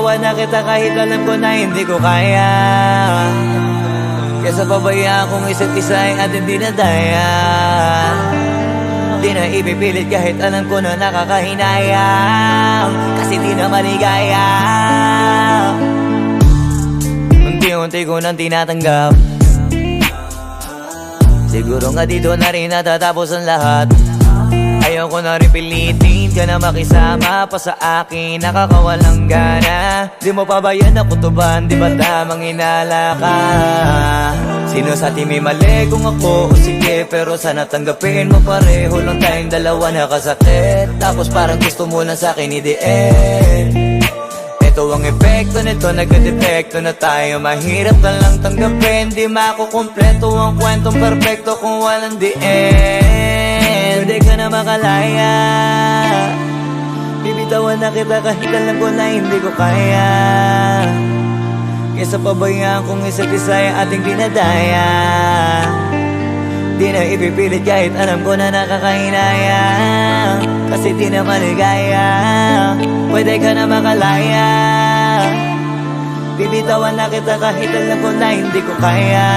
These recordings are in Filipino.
Binitawan na kita kahit alam ko na hindi ko kaya. Kesa pabayaan kung isa't isa ay ating dinadaya. Di na ipipilit kahit alam ko na nakakahinayang, kasi di na maligaya. Unti-unti ko nang tinatanggap. Siguro nga dito na rin natatapos ang lahat. Ayoko na rin pilitin ka na makisama pa sa akin, nakakawalang gana. Di mo pa ba yan nakutuban, di ba tamang inala ka? Sino sa atin may mali kung ako o sige, pero sana tanggapin mo pareho lang tayong dalawa nakasakit. Tapos parang gusto mo lang sa akin i-end. Ito ang epekto nito, nagka-depekto na tayo. Mahirap na lang tanggapin, di makukumpleto ang kwentong perfecto kung walang the end. Pwede ka na makalaya, bibitawan na kita kahit alam ko na hindi ko kaya. Kesa pabayaan kung isa't isa ay ating dinadaya. Di na ipipilit kahit alam ko na nakakahinaya, kasi di na maligaya. Pwede ka na makalaya, bibitawan na kita kahit alam ko na hindi ko kaya.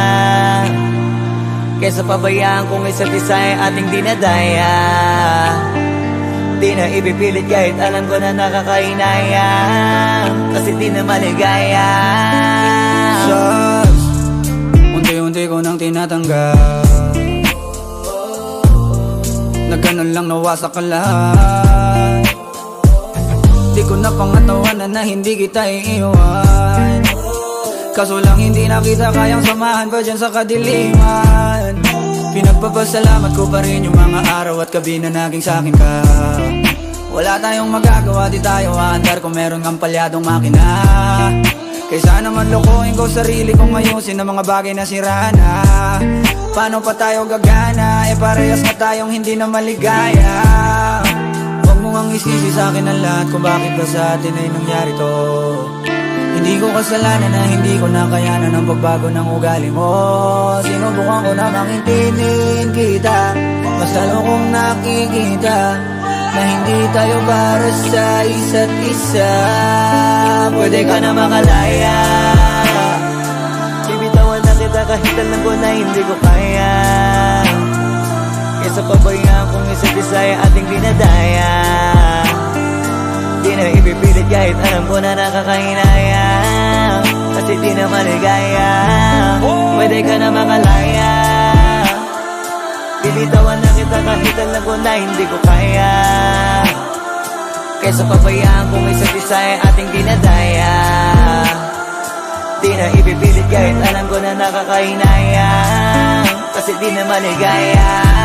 Kesa pabayaan kung isa't isa ay ating dinadaya. Di na ipipilit kahit alam ko na nakakahinaya, kasi di na maligaya. Sus, unti-unti ko nang tinatanggap. Na ganun lang nawasak ka lahat. Di ko na pangatawanan na hindi kita iiwan. Kaso lang hindi na kita kayang samahan pa dyan sa kadiliman. Pinagpapasalamat ko pa rin yung mga araw at gabi na naging sa'kin ka. Wala tayong magagawa, di tayo aandar kung meron kang palyadong makina. Kaysa naman lokohin ko sarili kong ayusin ang mga bagay na sira na. Paano pa tayo gagana, parehas na tayong hindi na maligaya. Huwag mo ngang isisi sa'kin ang lahat kung bakit ba sa atin ay nangyari to. Hindi ko kasalanan na hindi ko nakayanan ang pagbago ng ugali mo. Sinubukan ko na makintindihin kita, mas lalo kong nakikita na hindi tayo para sa isa't isa. Pwede ka na makalaya, bibitawan na kita kahit alam ko na hindi ko kaya. Kesa pabayaan kung isa't isa ay ating dinadaya. Di na ipipilit kahit alam ko na nakakahinaya, kasi di na maligaya. Pwede ka na makalaya, bibitawan na kita kahit alam ko na hindi ko kaya. Kesa pabayaan kung isa't isa ay ating dinadaya. Di na ipipilit kahit alam ko na nakakahinaya, kasi di na maligaya.